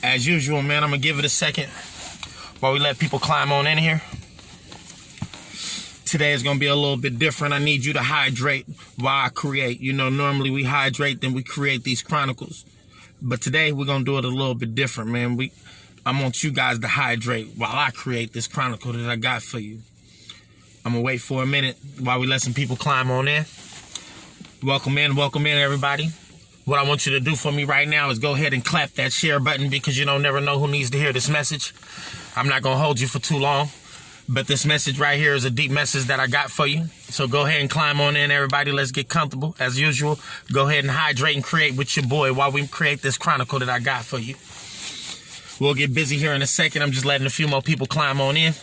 As usual, man, I'm going to give it a second while we let people climb on in here. Today is going to be a little bit different. I need you to hydrate while I create. You know, normally we hydrate, then we create these chronicles. But today we're going to do it a little bit different, man. I want you guys to hydrate while I create this chronicle that I got for you. I'm going to wait for a minute while we let some people climb on in. Welcome in, everybody. What I want you to do for me right now is go ahead and clap that share button because you don't never know who needs to hear this message. I'm not going to hold you for too long, but this message right here is a deep message that I got for you. So go ahead and climb on in, everybody. Let's get comfortable. As usual, go ahead and hydrate and create with your boy while we create this chronicle that I got for you. We'll get busy here in a second. I'm just letting a few more people climb on in,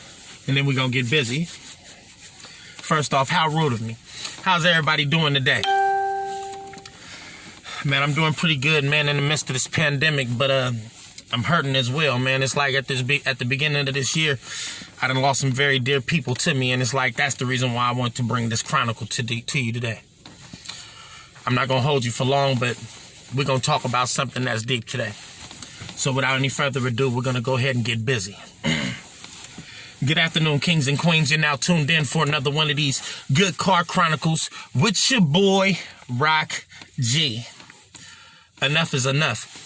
and then we're going to get busy. First off, how rude of me. How's everybody doing today? Man, I'm doing pretty good, man, in the midst of this pandemic, but I'm hurting as well, man. It's like at the beginning of this year, I done lost some very dear people to me, and it's like that's the reason why I want to bring this chronicle to you today. I'm not going to hold you for long, but we're going to talk about something that's deep today. So without any further ado, we're going to go ahead and get busy. Good afternoon, kings and queens. You're now tuned in for another one of these good car chronicles with your boy, Rock G. Enough is enough.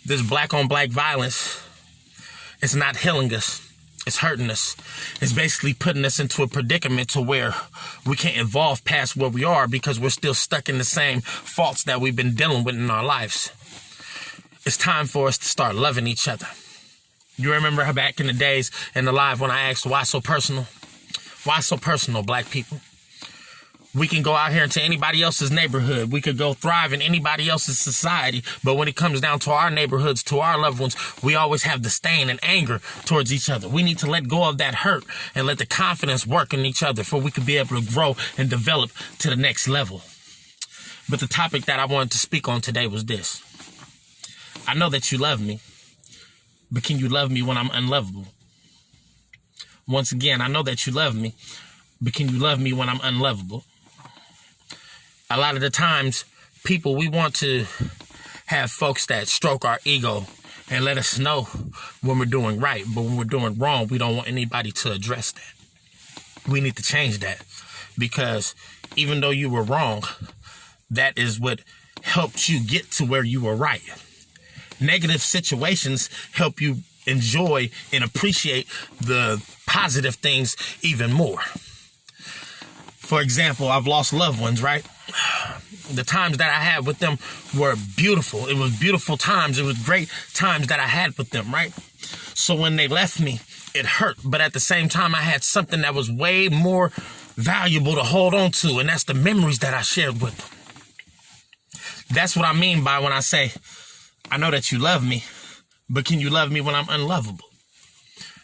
This black on black violence, it's not healing us. It's hurting us. It's basically putting us into a predicament to where we can't evolve past where we are because we're still stuck in the same faults that we've been dealing with in our lives. It's time for us to start loving each other. You remember how back in the days in the live when I asked, why so personal? Why so personal, black people? We can go out here into anybody else's neighborhood. We could go thrive in anybody else's society. But when it comes down to our neighborhoods, to our loved ones, we always have disdain and anger towards each other. We need to let go of that hurt and let the confidence work in each other for we could be able to grow and develop to the next level. But the topic that I wanted to speak on today was this. I know that you love me. But can you love me when I'm unlovable? Once again, I know that you love me, but can you love me when I'm unlovable? A lot of the times, people, we want to have folks that stroke our ego and let us know when we're doing right. But when we're doing wrong, we don't want anybody to address that. We need to change that because even though you were wrong, that is what helped you get to where you were right. Negative situations help you enjoy and appreciate the positive things even more. For example, I've lost loved ones, right? The times that I had with them were beautiful. It was beautiful times. It was great times that I had with them, right? So when they left me, it hurt. But at the same time, I had something that was way more valuable to hold on to, and that's the memories that I shared with them. That's what I mean by when I say, I know that you love me, but can you love me when I'm unlovable?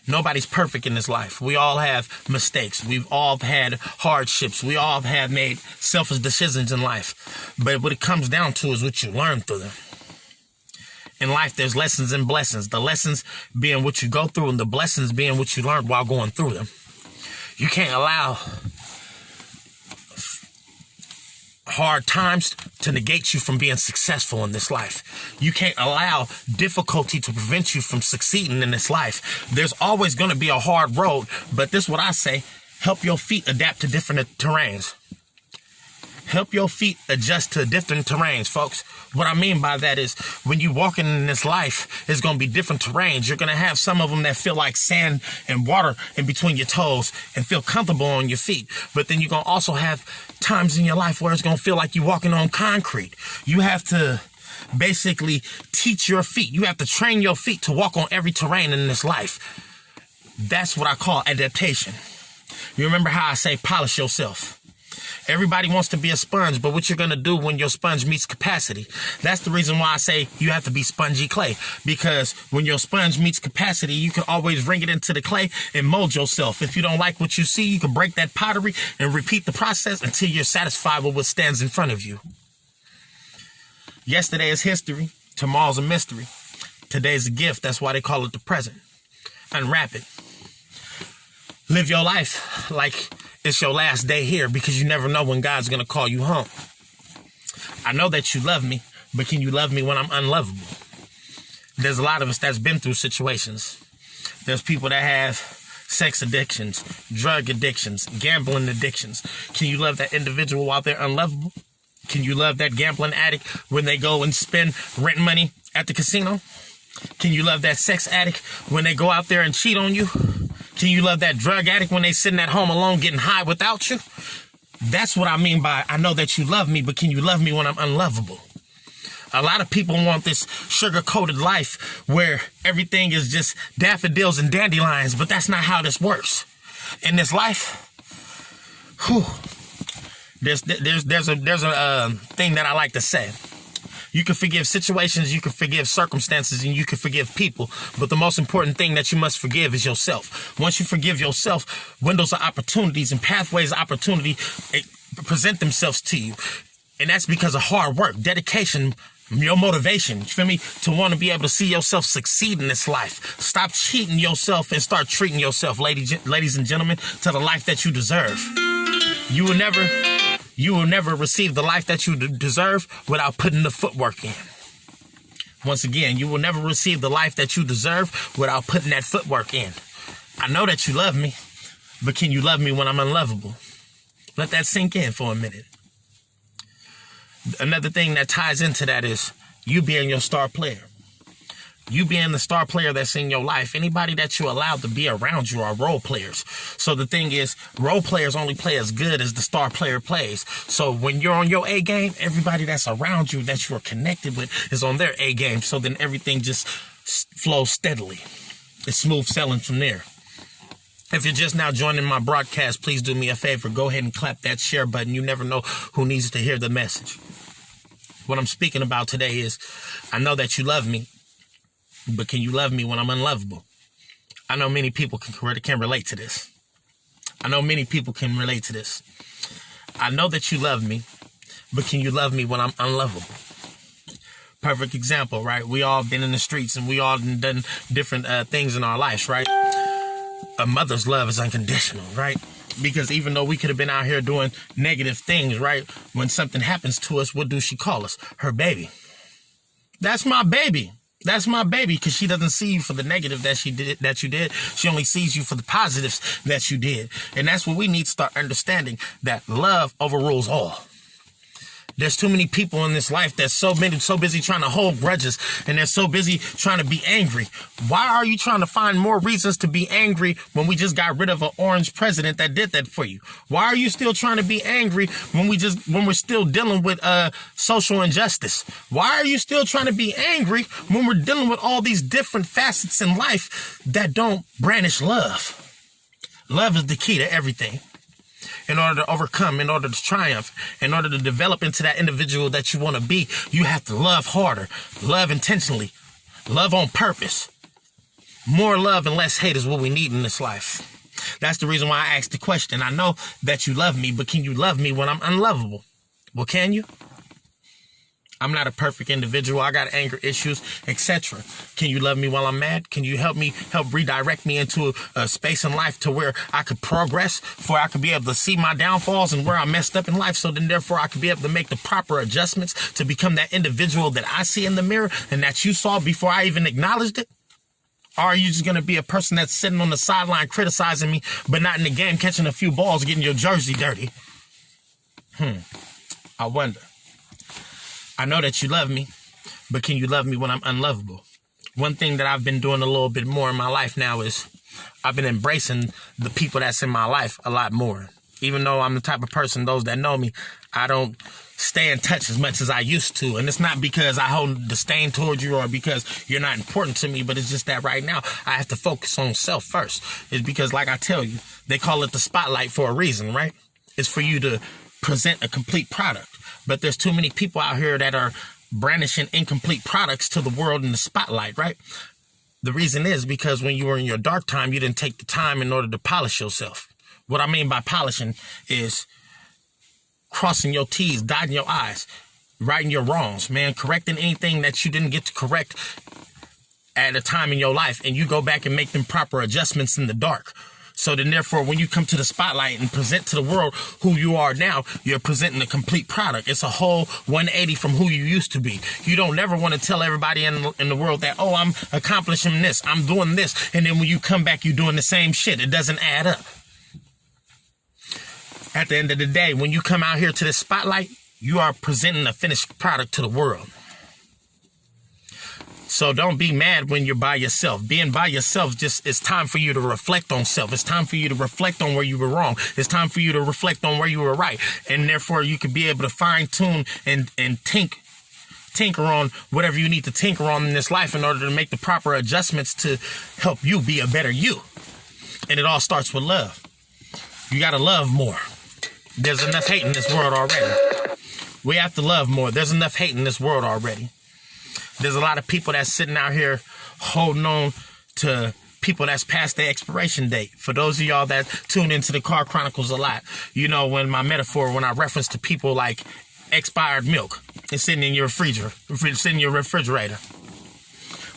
Nobody's perfect in this life. We all have mistakes. We've all had hardships. We all have made selfish decisions in life. But what it comes down to is what you learn through them. In life, there's lessons and blessings. The lessons being what you go through and the blessings being what you learned while going through them. You can't allow hard times to negate you from being successful in this life. You can't allow difficulty to prevent you from succeeding in this life. There's always going to be a hard road, but this is what I say, help your feet adapt to different terrains. Help your feet adjust to different terrains, folks. What I mean by that is when you're walking in this life, it's going to be different terrains. You're going to have some of them that feel like sand and water in between your toes and feel comfortable on your feet. But then you're going to also have times in your life where it's going to feel like you're walking on concrete. You have to basically teach your feet. You have to train your feet to walk on every terrain in this life. That's what I call adaptation. You remember how I say polish yourself. Everybody wants to be a sponge, but what you're going to do when your sponge meets capacity? That's the reason why I say you have to be spongy clay, because when your sponge meets capacity, you can always bring it into the clay and mold yourself. If you don't like what you see, you can break that pottery and repeat the process until you're satisfied with what stands in front of you. Yesterday is history. Tomorrow's a mystery. Today's a gift. That's why they call it the present. Unwrap it. Live your life like it's your last day here, because you never know when God's going to call you home. I know that you love me, but can you love me when I'm unlovable? there's a lot of us that's been through situations. There's people that have sex addictions, drug addictions, gambling addictions. Can you love that individual while they're unlovable? Can you love that gambling addict when they go and spend rent money at the casino? Can you love that sex addict when they go out there and cheat on you? Can you love that drug addict when they sitting at home alone getting high without you? That's what I mean by I know that you love me, but can you love me when I'm unlovable? A lot of people want this sugar-coated life where everything is just daffodils and dandelions, but that's not how this works. In this life, there's a thing that I like to say. You can forgive situations, you can forgive circumstances, and you can forgive people. But the most important thing that you must forgive is yourself. Once you forgive yourself, windows of opportunities and pathways of opportunity present themselves to you. And that's because of hard work, dedication, your motivation, you feel me, to want to be able to see yourself succeed in this life. Stop cheating yourself and start treating yourself, ladies and gentlemen, to the life that you deserve. You will never receive the life that you deserve without putting the footwork in. Once again, you will never receive the life that you deserve without putting that footwork in. I know that you love me, but can you love me when I'm unlovable? Let that sink in for a minute. Another thing that ties into that is you being your star player. You being the star player that's in your life. Anybody that you allowed to be around you are role players. So the thing is, role players only play as good as the star player plays. So when you're on your A game, everybody that's around you that you're connected with is on their A game. So then everything just flows steadily. It's smooth sailing from there. If you're just now joining my broadcast, please do me a favor. Go ahead and clap that share button. You never know who needs to hear the message. What I'm speaking about today is, I know that you love me, but can you love me when I'm unlovable? I know many people can relate to this. I know that you love me, but can you love me when I'm unlovable? Perfect example, right? We all been in the streets and we all done different things in our lives, right? A mother's love is unconditional, right? Because even though we could have been out here doing negative things, right? When something happens to us, what does she call us? Her baby. That's my baby. That's my baby, because she doesn't see you for the negative that you did. She only sees you for the positives that you did. And that's what we need to start understanding, that love overrules all. There's too many people in this life that's so busy trying to hold grudges, and they're so busy trying to be angry. Why are you trying to find more reasons to be angry when we just got rid of an orange president that did that for you? Why are you still trying to be angry when we're still dealing with social injustice? Why are you still trying to be angry when we're dealing with all these different facets in life that don't brandish love? Love is the key to everything. In order to overcome, in order to triumph, in order to develop into that individual that you want to be, you have to love harder, love intentionally, love on purpose. More love and less hate is what we need in this life. That's the reason why I asked the question. I know that you love me, but can you love me when I'm unlovable? Well, can you? I'm not a perfect individual. I got anger issues, etc. Can you love me while I'm mad? Can you help redirect me into a space in life to where I could progress, where I could be able to see my downfalls and where I messed up in life, so then therefore I could be able to make the proper adjustments to become that individual that I see in the mirror and that you saw before I even acknowledged it? Or are you just going to be a person that's sitting on the sideline criticizing me, but not in the game, catching a few balls, getting your jersey dirty? I wonder. I know that you love me, but can you love me when I'm unlovable? One thing that I've been doing a little bit more in my life now is I've been embracing the people that's in my life a lot more. Even though I'm the type of person, those that know me, I don't stay in touch as much as I used to. And it's not because I hold disdain towards you or because you're not important to me, but it's just that right now I have to focus on self first. It's because, like I tell you, they call it the spotlight for a reason, right? It's for you to present a complete product. But there's too many people out here that are brandishing incomplete products to the world in the spotlight, right? The reason is because when you were in your dark time, you didn't take the time in order to polish yourself. What I mean by polishing is crossing your T's, dotting your I's, righting your wrongs, man, correcting anything that you didn't get to correct at a time in your life, and you go back and make them proper adjustments in the dark. So then, therefore, when you come to the spotlight and present to the world who you are now, you're presenting a complete product. It's a whole 180 from who you used to be. You don't never want to tell everybody in the world that, oh, I'm accomplishing this, I'm doing this. And then when you come back, you're doing the same shit. It doesn't add up. At the end of the day, when you come out here to the spotlight, you are presenting a finished product to the world. So don't be mad when you're by yourself. Being by yourself, it's time for you to reflect on self. It's time for you to reflect on where you were wrong. It's time for you to reflect on where you were right. And therefore, you can be able to fine tune and tinker on whatever you need to tinker on in this life in order to make the proper adjustments to help you be a better you. And it all starts with love. You got to love more. There's enough hate in this world already. We have to love more. There's enough hate in this world already. There's a lot of people that's sitting out here holding on to people that's past their expiration date. For those of y'all that tune into the Car Chronicles a lot, you know when I reference to people like expired milk, it's sitting in your refrigerator,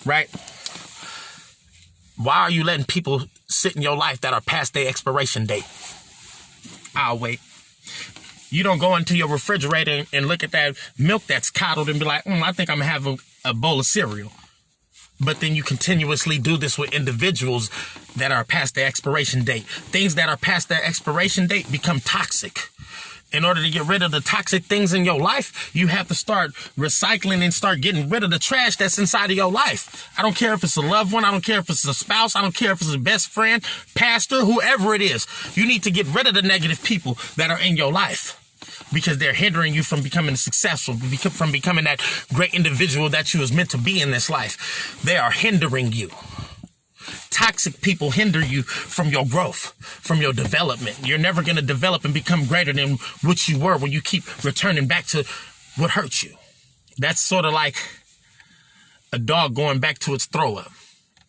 right? Why are you letting people sit in your life that are past their expiration date? I'll wait. You don't go into your refrigerator and look at that milk that's coddled and be like, I think I'm going to have a bowl of cereal. But then you continuously do this with individuals that are past their expiration date. Things that are past their expiration date become toxic. In order to get rid of the toxic things in your life, you have to start recycling and start getting rid of the trash that's inside of your life. I don't care if it's a loved one. I don't care if it's a spouse. I don't care if it's a best friend, pastor, whoever it is. You need to get rid of the negative people that are in your life because they're hindering you from becoming successful, from becoming that great individual that you was meant to be in this life. They are hindering you. Toxic people hinder you from your growth, from your development. You're never going to develop and become greater than what you were when you keep returning back to what hurt you. That's sort of like a dog going back to its throw up.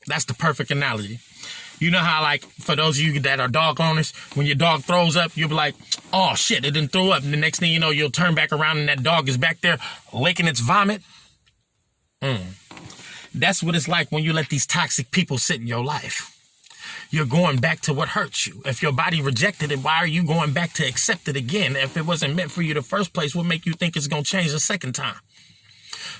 That's the perfect analogy. You know how, like, for those of you that are dog owners, when your dog throws up, you'll be like, oh, shit, it didn't throw up. And the next thing you know, you'll turn back around and that dog is back there licking its vomit. That's what it's like when you let these toxic people sit in your life. You're going back to what hurts you. If your body rejected it, why are you going back to accept it again? If it wasn't meant for you the first place, what make you think it's going to change the second time?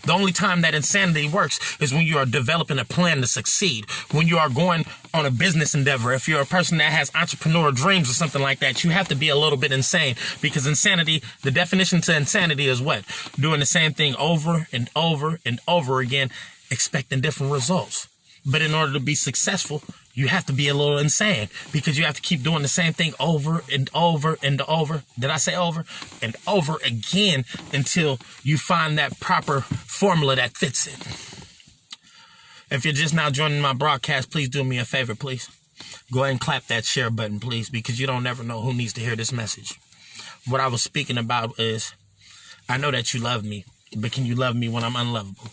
The only time that insanity works is when you are developing a plan to succeed, when you are going on a business endeavor. If you're a person that has entrepreneur dreams or something like that, you have to be a little bit insane, because insanity, the definition to insanity is what? Doing the same thing over and over and over again, expecting different results. But in order to be successful, you have to be a little insane, because you have to keep doing the same thing over and over and over. Did I say over and over again until you find that proper formula that fits it? If you're just now joining my broadcast, please do me a favor, please. Go ahead and clap that share button, please, because you don't never know who needs to hear this message. What I was speaking about is, I know that you love me, but can you love me when I'm unlovable?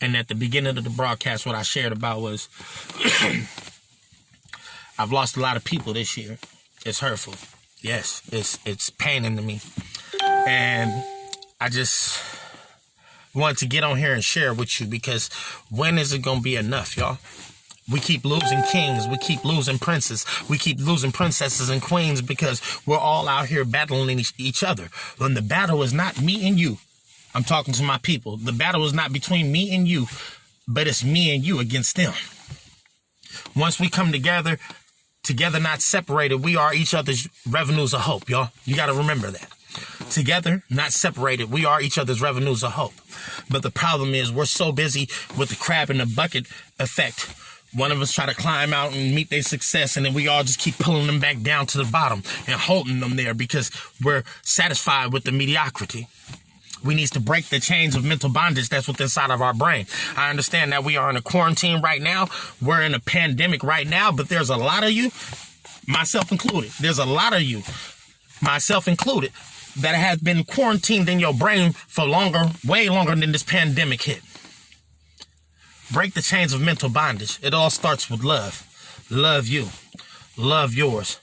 And at the beginning of the broadcast, what I shared about was I've lost a lot of people this year. It's hurtful. Yes, it's paining to me. And I just wanted to get on here and share with you, because when is it going to be enough, y'all? We keep losing kings. We keep losing princes. We keep losing princesses and queens because we're all out here battling each other. When the battle is not me and you. I'm talking to my people. The battle is not between me and you, but it's me and you against them. Once we come together not separated, we are each other's revenues of hope, y'all. You got to remember that. Together, not separated, we are each other's revenues of hope. But the problem is we're so busy with the crab in the bucket effect. One of us try to climb out and meet their success, and then we all just keep pulling them back down to the bottom and holding them there because we're satisfied with the mediocrity. We need to break the chains of mental bondage that's within inside of our brain. I understand that we are in a quarantine right now. We're in a pandemic right now, but there's a lot of you, myself included, there's a lot of you, myself included, that have been quarantined in your brain for longer, way longer than this pandemic hit. Break the chains of mental bondage. It all starts with love. Love you. Love yours.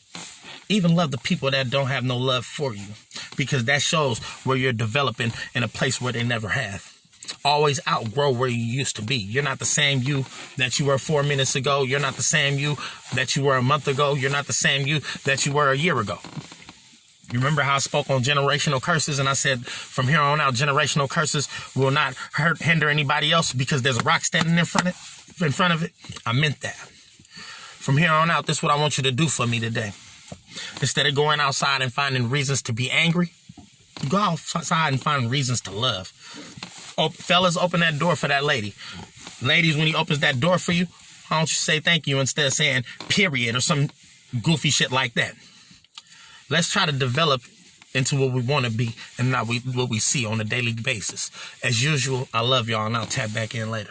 Even love the people that don't have no love for you, because that shows where you're developing in a place where they never have. Always outgrow where you used to be. You're not the same you that you were 4 minutes ago. You're not the same you that you were a month ago. You're not the same you that you were a year ago. You remember how I spoke on generational curses, and I said from here on out, generational curses will not hinder anybody else because there's a rock standing in front of it. I meant that. From here on out, this is what I want you to do for me today. Instead of going outside and finding reasons to be angry, go outside and find reasons to love. Oh, fellas, open that door for that lady. Ladies, when he opens that door for you, why don't you say thank you instead of saying period or some goofy shit like that? Let's try to develop into what we want to be and not what we see on a daily basis. As usual, I love y'all, and I'll tap back in later.